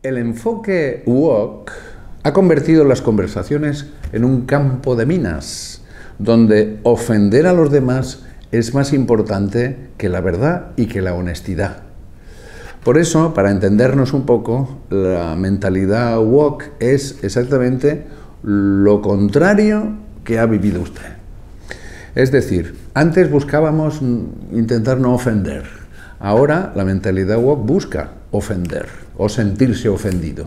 El enfoque woke ha convertido las conversaciones en un campo de minas, donde ofender a los demás es más importante que la verdad y que la honestidad. Por eso, para entendernos un poco, la mentalidad woke es exactamente lo contrario que ha vivido usted. Es decir, antes buscábamos intentar no ofender. Ahora la mentalidad woke busca ofender o sentirse ofendido.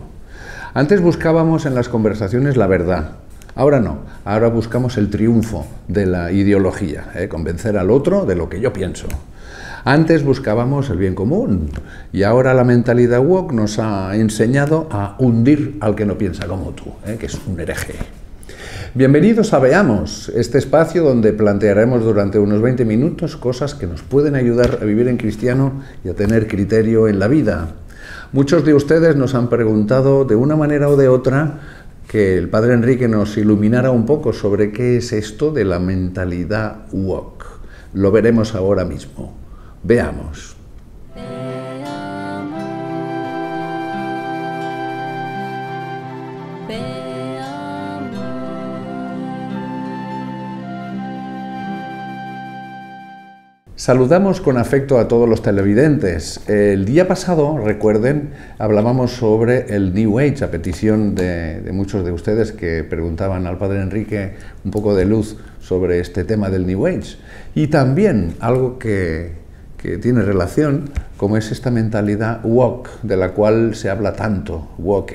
Antes buscábamos en las conversaciones la verdad. Ahora no. Ahora buscamos el triunfo de la ideología, convencer al otro de lo que yo pienso. Antes buscábamos el bien común y ahora la mentalidad woke nos ha enseñado a hundir al que no piensa como tú, que es un hereje. Bienvenidos a Veamos, este espacio donde plantearemos durante unos 20 minutos cosas que nos pueden ayudar a vivir en cristiano y a tener criterio en la vida. Muchos de ustedes nos han preguntado de una manera o de otra que el Padre Enrique nos iluminara un poco sobre qué es esto de la mentalidad woke. Lo veremos ahora mismo. Veamos. Saludamos con afecto a todos los televidentes. El día pasado, recuerden, hablábamos sobre el New Age, a petición de muchos de ustedes que preguntaban al Padre Enrique un poco de luz sobre este tema del New Age. Y también algo que tiene relación, como es esta mentalidad woke, de la cual se habla tanto, woke.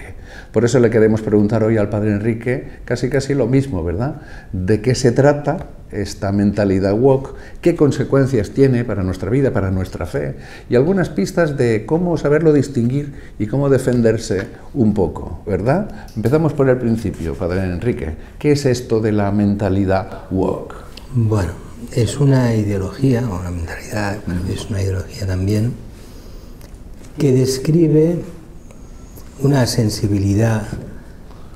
Por eso le queremos preguntar hoy al Padre Enrique casi lo mismo, ¿verdad? ¿De qué se trata esta mentalidad woke? ¿Qué consecuencias tiene para nuestra vida, para nuestra fe? Y algunas pistas de cómo saberlo distinguir y cómo defenderse un poco, ¿verdad? Empezamos por el principio, Padre Enrique. ¿Qué es esto de la mentalidad woke? Bueno, es una ideología, o una mentalidad, es una ideología también, que describe una sensibilidad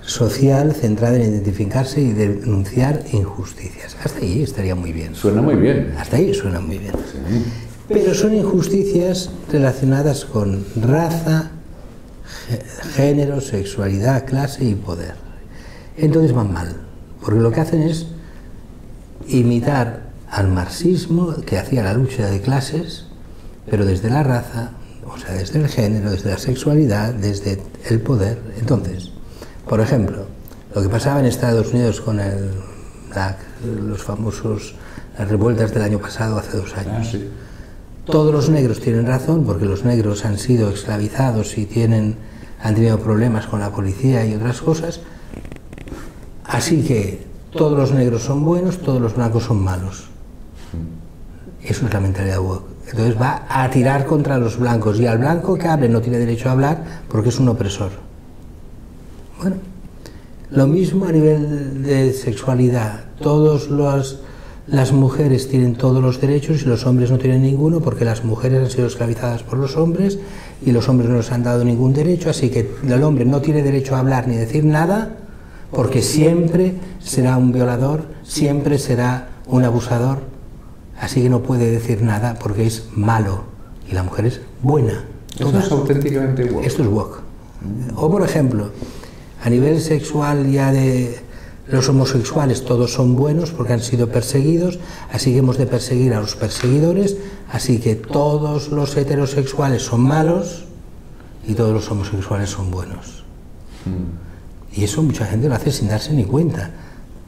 social centrada en identificarse y denunciar injusticias. Hasta ahí estaría muy bien. Suena muy bien. Hasta ahí suena muy bien. Sí. Pero son injusticias relacionadas con raza, género, sexualidad, clase y poder. Entonces van mal, porque lo que hacen es imitar al marxismo, que hacía la lucha de clases, pero desde la raza, o sea, desde el género, desde la sexualidad, desde el poder. Entonces, por ejemplo, lo que pasaba en Estados Unidos con los famosos las revueltas del año pasado, hace 2 años. Sí. Todos los negros tienen razón, porque los negros han sido esclavizados y han tenido problemas con la policía y otras cosas. Así que todos los negros son buenos, todos los blancos son malos. Eso es la mentalidad woke. Entonces va a tirar contra los blancos, y al blanco que hable no tiene derecho a hablar porque es un opresor. Bueno, lo mismo a nivel de sexualidad. Las mujeres tienen todos los derechos y los hombres no tienen ninguno, porque las mujeres han sido esclavizadas por los hombres y los hombres no les han dado ningún derecho, así que el hombre no tiene derecho a hablar ni decir nada, porque siempre será un violador, siempre será un abusador. Así que no puede decir nada porque es malo y la mujer es buena. Esto es auténticamente woke. Esto es woke. O por ejemplo, a nivel sexual ya de los homosexuales todos son buenos porque han sido perseguidos, así que hemos de perseguir a los perseguidores, así que todos los heterosexuales son malos y todos los homosexuales son buenos. Y eso mucha gente lo hace sin darse ni cuenta.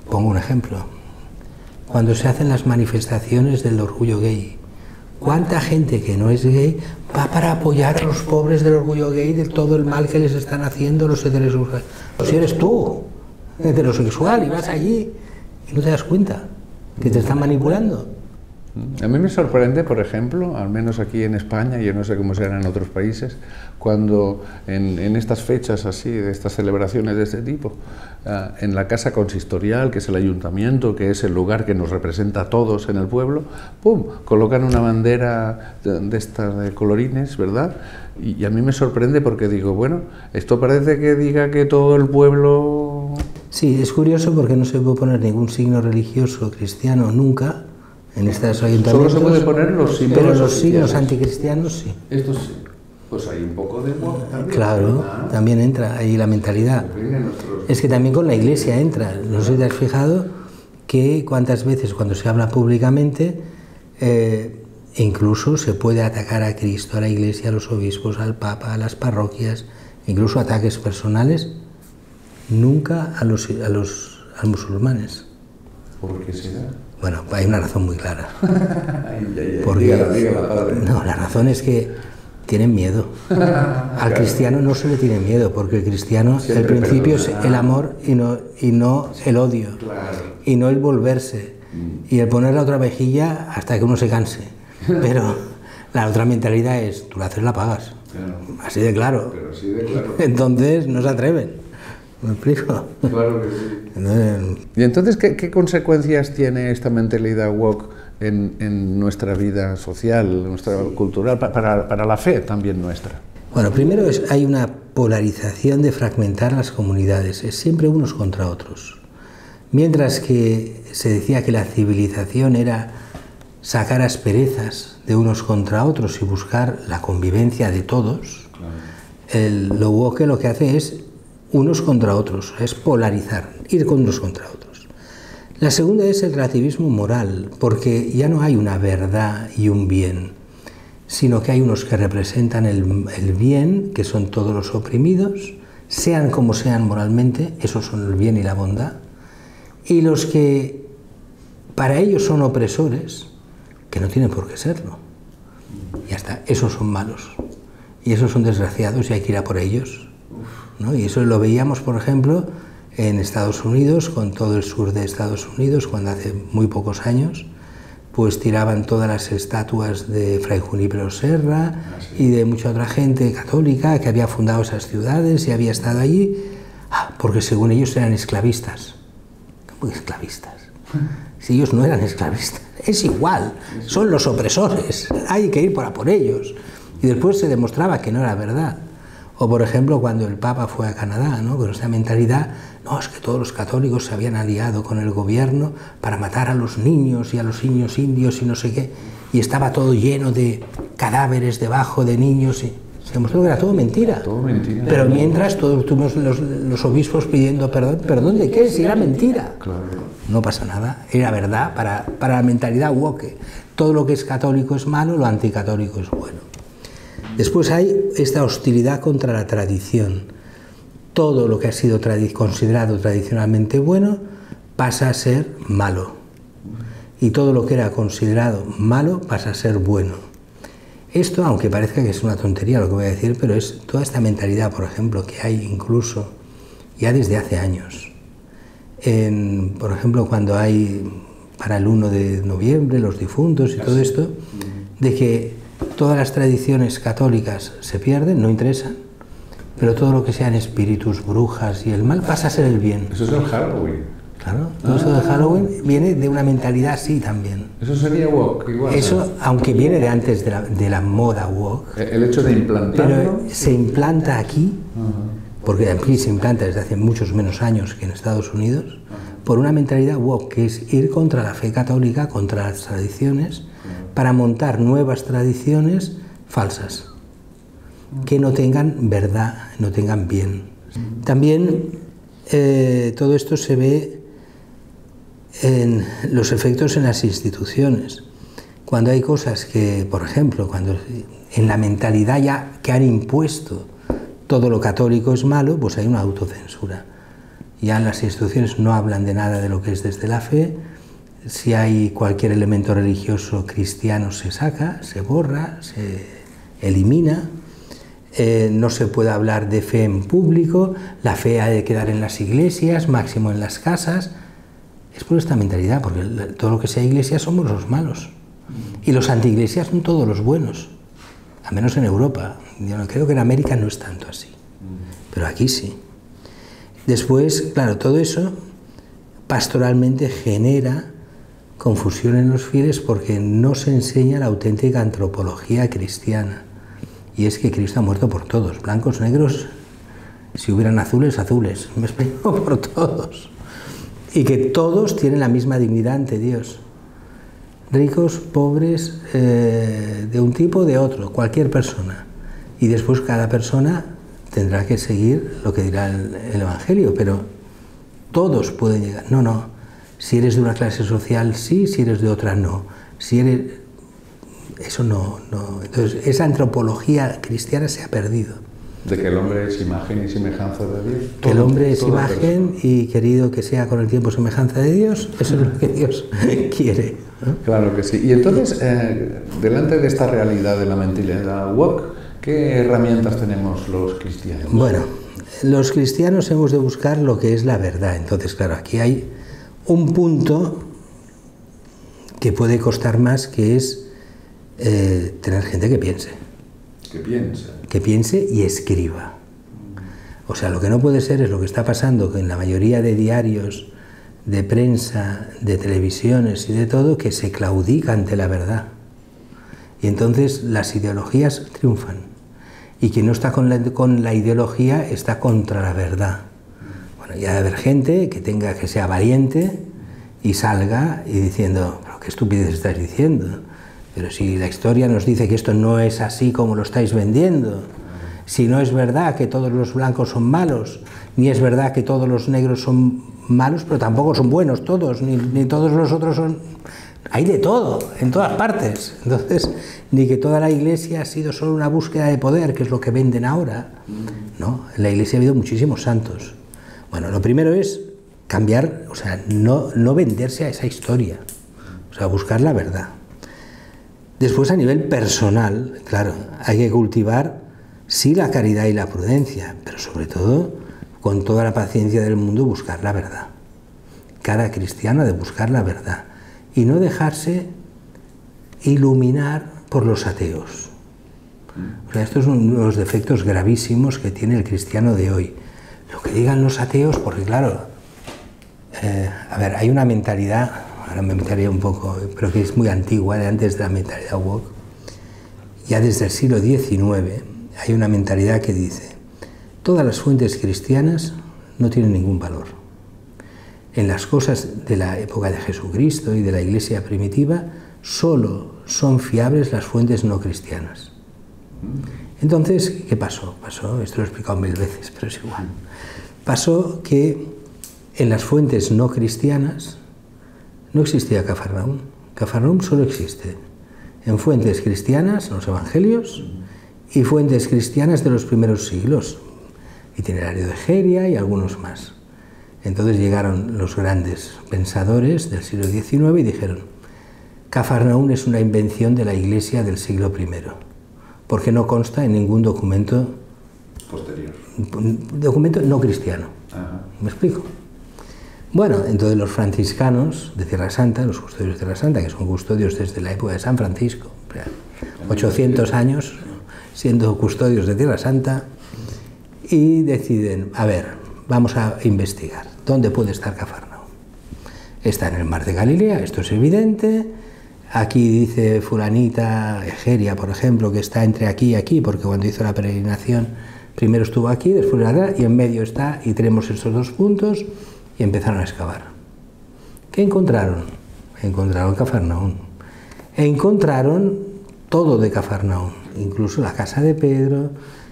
Pongo un ejemplo. Cuando se hacen las manifestaciones del orgullo gay, ¿cuánta gente que no es gay va para apoyar a los pobres del orgullo gay, de todo el mal que les están haciendo los heterosexuales? O si eres tú, heterosexual, y vas allí y no te das cuenta que te están manipulando. A mí me sorprende, por ejemplo, al menos aquí en España, yo no sé cómo será en otros países, cuando en estas fechas así, de estas celebraciones de este tipo, en la casa consistorial, que es el ayuntamiento, que es el lugar que nos representa a todos en el pueblo, ¡pum!, colocan una bandera de estas de colorines, ¿verdad? Y a mí me sorprende porque digo, bueno, esto parece que diga que todo el pueblo... Sí, es curioso porque no se puede poner ningún signo religioso cristiano nunca en estos ayuntamientos. Solo se puede poner los símbolos. Pero los signos anticristianos sí. Estos sí. Pues hay un poco de wok también. Claro, también entra ahí la mentalidad. Es que también con la Iglesia entra. No sé si te has fijado que cuántas veces cuando se habla públicamente incluso se puede atacar a Cristo, a la Iglesia, a los obispos, al Papa, a las parroquias, incluso ataques personales, nunca a los musulmanes. ¿Por qué será? Bueno, hay una razón muy clara. Porque, dígala, padre. No, la razón es que tienen miedo. Al cristiano no se le tiene miedo, porque el cristiano, el principio es el amor y no el odio, claro. Y no el volverse, y el poner la otra mejilla hasta que uno se canse. Pero la otra mentalidad es, tú la haces, la pagas. Claro. Así de claro. Pero así de claro. Entonces no se atreven. ¿Me explico? Claro que sí. ¿Y entonces qué consecuencias tiene esta mentalidad woke en nuestra vida social, nuestra cultural, para la fe también nuestra? Bueno, primero hay una polarización de fragmentar las comunidades, es siempre unos contra otros. Mientras que se decía que la civilización era sacar asperezas de unos contra otros y buscar la convivencia de todos, claro. Lo woke lo que hace es unos contra otros, es polarizar, ir con unos contra otros. La segunda es el relativismo moral, porque ya no hay una verdad y un bien, sino que hay unos que representan el bien, que son todos los oprimidos, sean como sean moralmente, esos son el bien y la bondad, y los que para ellos son opresores, que no tienen por qué serlo. Ya está, esos son malos, y esos son desgraciados y hay que ir a por ellos, ¿no? Y eso lo veíamos, por ejemplo, en Estados Unidos, con todo el sur de Estados Unidos, cuando hace muy pocos años, pues tiraban todas las estatuas de Fray Junípero Serra y de mucha otra gente católica que había fundado esas ciudades y había estado allí, porque según ellos eran esclavistas. ¿Cómo esclavistas? Si ellos no eran esclavistas, es igual, son los opresores, hay que ir a por ellos. Y después se demostraba que no era verdad. O por ejemplo cuando el Papa fue a Canadá, ¿no? Con esa mentalidad, no, es que todos los católicos se habían aliado con el gobierno para matar a los niños y a los niños indios y no sé qué, y estaba todo lleno de cadáveres debajo de niños, y se demostró que era todo mentira. Todo mentira. Pero mientras todos tuvimos los obispos pidiendo perdón, ¿perdón de qué? Si era mentira. Claro. No pasa nada, era verdad para la mentalidad woke. Todo lo que es católico es malo, lo anticatólico es bueno. Después hay esta hostilidad contra la tradición. Todo lo que ha sido considerado tradicionalmente bueno pasa a ser malo. Y todo lo que era considerado malo pasa a ser bueno. Esto, aunque parezca que es una tontería lo que voy a decir, pero es toda esta mentalidad, por ejemplo, que hay incluso ya desde hace años. Por ejemplo, cuando hay para el 1 de noviembre los difuntos y todo esto, de que todas las tradiciones católicas se pierden, no interesan, pero todo lo que sean espíritus, brujas y el mal pasa a ser el bien. Eso es el Halloween. Claro, todo eso de Halloween viene de una mentalidad así también. Eso sería woke, igual. Eso, aunque viene de antes de la moda woke. El hecho de implantarlo. Pero se implanta aquí, porque aquí se implanta desde hace muchos menos años que en Estados Unidos, por una mentalidad woke, que es ir contra la fe católica, contra las tradiciones, para montar nuevas tradiciones falsas, que no tengan verdad, no tengan bien. También todo esto se ve en los efectos en las instituciones. Cuando hay cosas que, por ejemplo, cuando en la mentalidad ya que han impuesto todo lo católico es malo, pues hay una autocensura. Ya en las instituciones no hablan de nada de lo que es desde la fe. Si hay cualquier elemento religioso cristiano se saca, se borra, se elimina. No se puede hablar de fe en público, la fe ha de quedar en las iglesias, máximo en las casas. Es por esta mentalidad, porque todo lo que sea iglesia somos los malos. Y los anti-iglesias son todos los buenos, al menos en Europa. Yo creo que en América no es tanto así, pero aquí sí. Después, claro, todo eso pastoralmente genera confusión en los fieles porque no se enseña la auténtica antropología cristiana. Y es que Cristo ha muerto por todos, blancos, negros, si hubieran azules, azules, me explico, por todos. Y que todos tienen la misma dignidad ante Dios. Ricos, pobres, de un tipo o de otro, cualquier persona. Y después cada persona tendrá que seguir lo que dirá el Evangelio, pero todos pueden llegar. No, no. Si eres de una clase social, sí, si eres de otra, no. Si eres... Eso no. Entonces, esa antropología cristiana se ha perdido. De que el hombre es imagen y semejanza de Dios. Que el hombre es imagen y querido que sea con el tiempo semejanza de Dios, eso es lo que Dios quiere, ¿no? Claro que sí. Y entonces, delante de esta realidad de la mentalidad woke, ¿qué herramientas tenemos los cristianos? Bueno, los cristianos hemos de buscar lo que es la verdad. Entonces, claro, aquí hay un punto que puede costar más, que es tener gente que piense. Que piense y escriba. O sea, lo que no puede ser es lo que está pasando en la mayoría de diarios, de prensa, de televisiones y de todo, que se claudica ante la verdad. Y entonces las ideologías triunfan. Y quien no está con la ideología está contra la verdad. Bueno, y ha de haber gente que sea valiente y salga y diciendo, pero qué estupidez estás diciendo. Pero si la historia nos dice que esto no es así como lo estáis vendiendo, si no es verdad que todos los blancos son malos, ni es verdad que todos los negros son malos, pero tampoco son buenos todos, ni todos los otros son... Hay de todo, en todas partes. Entonces, ni que toda la Iglesia ha sido solo una búsqueda de poder, que es lo que venden ahora. No, en la Iglesia ha habido muchísimos santos. Bueno, lo primero es cambiar, o sea, no venderse a esa historia, o sea, buscar la verdad. Después, a nivel personal, claro, hay que cultivar, sí, la caridad y la prudencia, pero sobre todo, con toda la paciencia del mundo, buscar la verdad. Cada cristiano ha de buscar la verdad y no dejarse iluminar por los ateos. O sea, estos son unos defectos gravísimos que tiene el cristiano de hoy. Lo que digan los ateos, porque claro, a ver, hay una mentalidad, ahora me metería un poco, pero que es muy antigua, de antes de la mentalidad woke. Ya desde el siglo XIX hay una mentalidad que dice: todas las fuentes cristianas no tienen ningún valor. En las cosas de la época de Jesucristo y de la Iglesia primitiva, solo son fiables las fuentes no cristianas. Entonces, ¿qué pasó? Esto lo he explicado 1000 veces, pero es igual. Pasó que en las fuentes no cristianas no existía Cafarnaúm. Cafarnaúm solo existe en fuentes cristianas, en los evangelios, y fuentes cristianas de los primeros siglos, Itinerario de Egeria y algunos más. Entonces llegaron los grandes pensadores del siglo XIX y dijeron: Cafarnaúm es una invención de la Iglesia del siglo I, porque no consta en ningún documento posterior. Documento no cristiano. Ajá. ¿Me explico? Bueno, entonces los franciscanos de Tierra Santa, los custodios de Tierra Santa, que son custodios desde la época de San Francisco, 800 años siendo custodios de Tierra Santa, y deciden, a ver, vamos a investigar, ¿dónde puede estar Cafarnaúm? Está en el mar de Galilea, esto es evidente. Aquí dice fulanita, Egeria, por ejemplo, que está entre aquí y aquí, porque cuando hizo la peregrinación primero estuvo aquí, después allá, y en medio está, y tenemos estos dos puntos, y empezaron a excavar. ¿Qué encontraron? Encontraron Cafarnaúm. Encontraron todo de Cafarnaúm, incluso la casa de Pedro,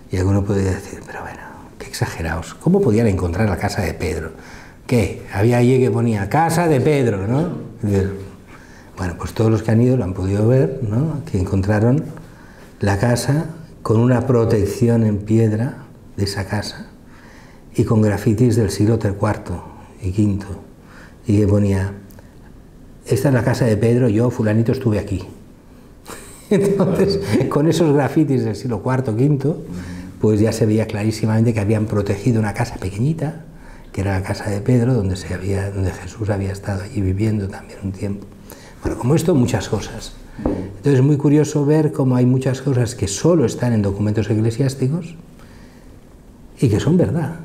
y alguno podría decir, pero bueno, qué exagerados, ¿cómo podían encontrar la casa de Pedro? ¿Qué? Había allí que ponía casa de Pedro, ¿no? Bueno, pues todos los que han ido lo han podido ver, ¿no? Que encontraron la casa con una protección en piedra de esa casa y con grafitis del siglo IV y V, y que ponía: esta es la casa de Pedro, yo, fulanito, estuve aquí. Entonces, con esos grafitis del siglo IV, V, pues ya se veía clarísimamente que habían protegido una casa pequeñita, que era la casa de Pedro, donde Jesús había estado allí viviendo también un tiempo. Bueno, como esto, muchas cosas. Entonces es muy curioso ver cómo hay muchas cosas que solo están en documentos eclesiásticos y que son verdad.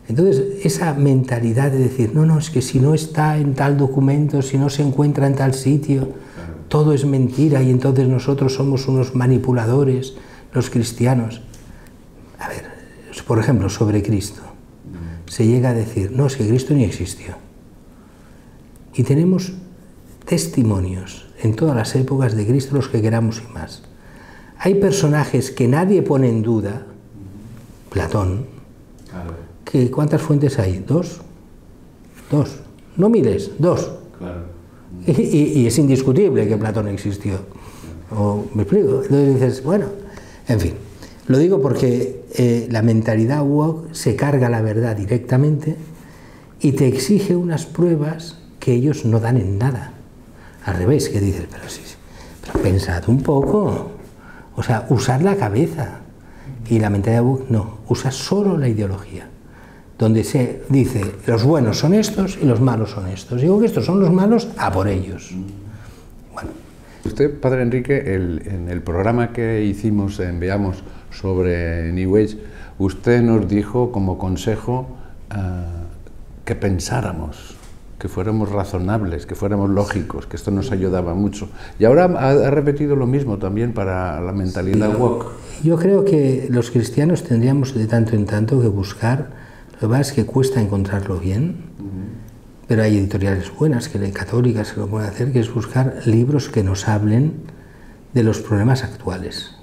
Entonces, esa mentalidad de decir, no, es que si no está en tal documento, si no se encuentra en tal sitio, todo es mentira y entonces nosotros somos unos manipuladores, los cristianos. A ver, por ejemplo, sobre Cristo, se llega a decir, no, es que Cristo ni existió. Y tenemos testimonios en todas las épocas de Cristo, los que queramos y más. Hay personajes que nadie pone en duda, Platón, Claro. que ¿cuántas fuentes hay? ¿Dos? Dos. No miles, dos. Claro. Y es indiscutible que Platón existió. ¿O me explico? Entonces dices, bueno, en fin. Lo digo porque la mentalidad woke se carga la verdad directamente y te exige unas pruebas que ellos no dan en nada. Al revés, que dices, pero sí, pero pensad un poco. O sea, usad la cabeza. Y la mentalidad woke no, usa solo la ideología. Donde se dice, los buenos son estos y los malos son estos. Digo que estos son los malos, a por ellos. Bueno. Usted, Padre Enrique, en el programa que hicimos en Veamos sobre New Age, usted nos dijo como consejo que pensáramos, que fuéramos razonables, que fuéramos lógicos, que esto nos ayudaba mucho. Y ahora ha repetido lo mismo también para la mentalidad woke. Yo creo que los cristianos tendríamos de tanto en tanto que buscar, lo que pasa es que cuesta encontrarlo bien, pero hay editoriales buenas, católicas, que lo pueden hacer, que es buscar libros que nos hablen de los problemas actuales,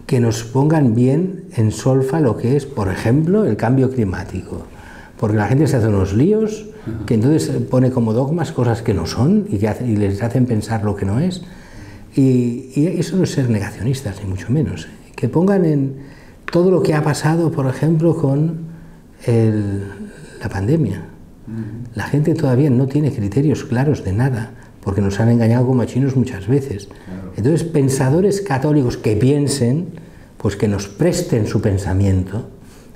que nos pongan bien en solfa lo que es, por ejemplo, el cambio climático, porque la gente se hace unos líos, que entonces pone como dogmas cosas que no son y les hacen pensar lo que no es, y eso no es ser negacionistas, ni mucho menos, que pongan en todo lo que ha pasado, por ejemplo, con la pandemia. La gente todavía no tiene criterios claros de nada, porque nos han engañado como a chinos muchas veces. Entonces, pensadores católicos que piensen, pues que nos presten su pensamiento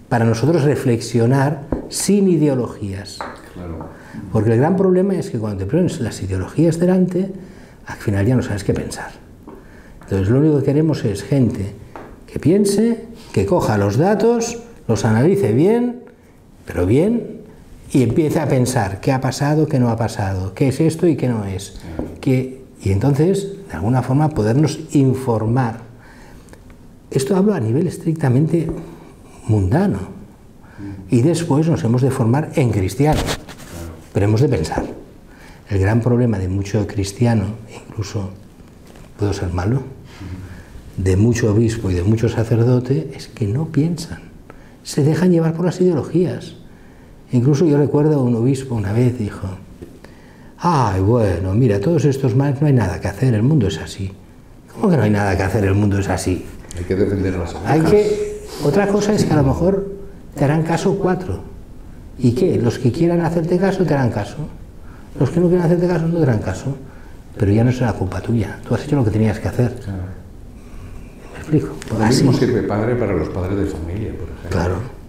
para nosotros reflexionar sin ideologías. Porque el gran problema es que cuando te pones las ideologías delante, al final ya no sabes qué pensar. Entonces, lo único que queremos es gente que piense, que coja los datos, los analice bien, pero bien, y empiece a pensar qué ha pasado, qué no ha pasado, qué es esto y qué no es. Y entonces, de alguna forma, podernos informar. Esto hablo a nivel estrictamente mundano. Y después nos hemos de formar en cristiano, pero hemos de pensar. El gran problema de mucho cristiano, incluso puedo ser malo, de mucho obispo y de mucho sacerdote, es que no piensan. Se dejan llevar por las ideologías. Incluso yo recuerdo un obispo una vez dijo, ay, bueno, mira, todos estos males no hay nada que hacer, el mundo es así. ¿Cómo que no hay nada que hacer, el mundo es así? Hay que defender las ovejas. Otra cosa es que a lo mejor te harán caso 4. ¿Y qué? Los que quieran hacerte caso te harán caso. Los que no quieran hacerte caso no te harán caso. Pero ya no será culpa tuya. Tú has hecho lo que tenías que hacer. Claro. ¿Me explico? Lo mismo sirve, padre, para los padres de familia, por ejemplo. Claro.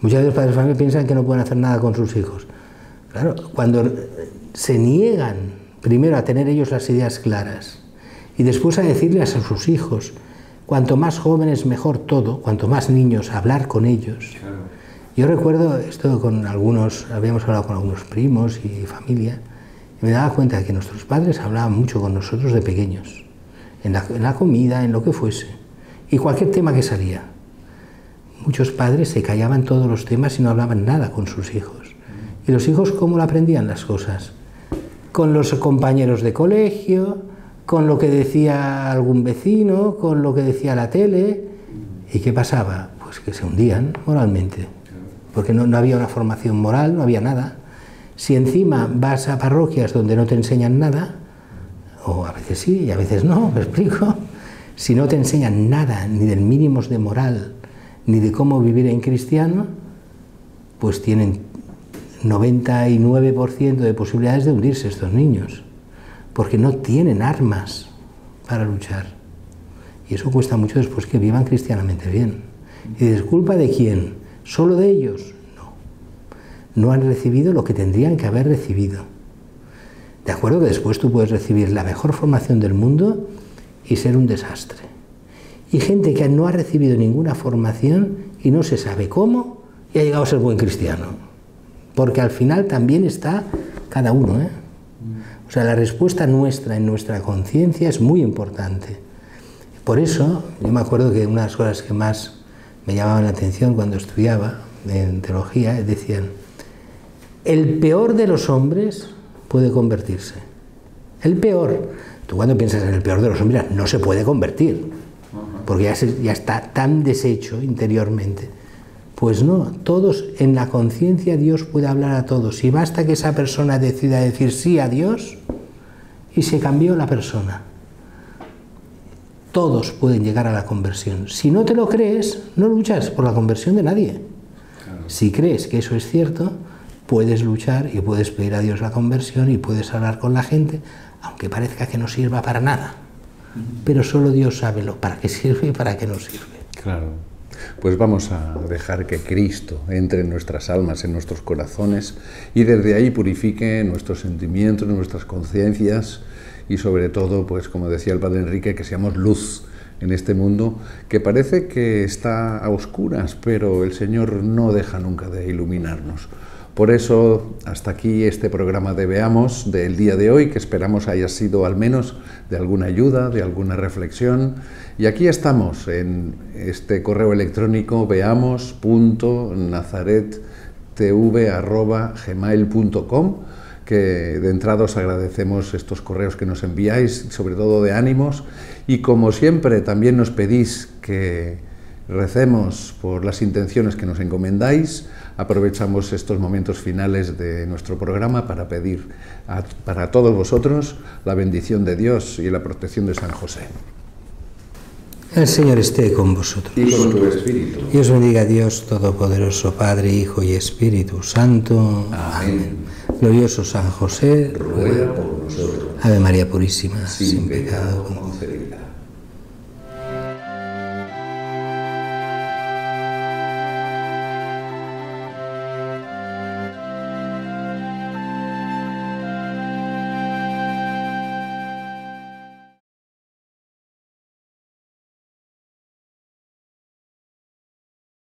Muchas veces los padres de familia piensan que no pueden hacer nada con sus hijos. Claro, cuando se niegan primero a tener ellos las ideas claras y después a decirles a sus hijos, cuanto más jóvenes mejor todo, cuanto más niños, hablar con ellos. Claro. Yo recuerdo esto con algunos, habíamos hablado con algunos primos y familia, y me daba cuenta de que nuestros padres hablaban mucho con nosotros de pequeños, en la comida, en lo que fuese, y cualquier tema que salía. Muchos padres se callaban todos los temas y no hablaban nada con sus hijos. ¿Y los hijos cómo lo aprendían las cosas? Con los compañeros de colegio, con lo que decía algún vecino, con lo que decía la tele. ¿Y qué pasaba? Pues que se hundían moralmente, porque no había una formación moral, no había nada. Si encima vas a parroquias donde no te enseñan nada, o a veces sí y a veces no, ¿me explico? Si no te enseñan nada, ni del mínimos de moral, ni de cómo vivir en cristiano, pues tienen 99% de posibilidades de hundirse estos niños, porque no tienen armas para luchar. Y eso cuesta mucho después que vivan cristianamente bien. ¿Y es culpa de quién? ¿Solo de ellos? No. No han recibido lo que tendrían que haber recibido. De acuerdo que después tú puedes recibir la mejor formación del mundo y ser un desastre. Y gente que no ha recibido ninguna formación y no se sabe cómo y ha llegado a ser buen cristiano. Porque al final también está cada uno, ¿eh? O sea, la respuesta nuestra en nuestra conciencia es muy importante. Por eso, yo me acuerdo que una de las cosas que más me llamaban la atención cuando estudiaba en teología, decían, el peor de los hombres puede convertirse. El peor. Tú cuando piensas en el peor de los hombres, no se puede convertir, porque ya está tan deshecho interiormente. Pues no, todos, en la conciencia Dios puede hablar a todos, y basta que esa persona decida decir sí a Dios, y se cambió la persona. Todos pueden llegar a la conversión. Si no te lo crees, no luchas por la conversión de nadie. Si crees que eso es cierto, puedes luchar y puedes pedir a Dios la conversión y puedes hablar con la gente, aunque parezca que no sirva para nada. Pero solo Dios sabe para qué sirve y para qué no sirve. Claro. Pues vamos a dejar que Cristo entre en nuestras almas, en nuestros corazones, y desde ahí purifique nuestros sentimientos, nuestras conciencias, y sobre todo, pues como decía el Padre Enrique, que seamos luz en este mundo que parece que está a oscuras, pero el Señor no deja nunca de iluminarnos. Por eso, hasta aquí este programa de Veamos del día de hoy, que esperamos haya sido al menos de alguna ayuda, de alguna reflexión. Y aquí estamos en este correo electrónico veamos.nazarettv@gmail.com, que de entrada os agradecemos estos correos que nos enviáis, sobre todo de ánimos, y como siempre también nos pedís que recemos por las intenciones que nos encomendáis. Aprovechamos estos momentos finales de nuestro programa para pedir para todos vosotros la bendición de Dios y la protección de San José. El Señor esté con vosotros. Y con tu espíritu. Y os bendiga Dios Todopoderoso, Padre, Hijo y Espíritu Santo. Amén. Glorioso San José, Ruega por nosotros. Ave María Purísima, Sin pecado concebida.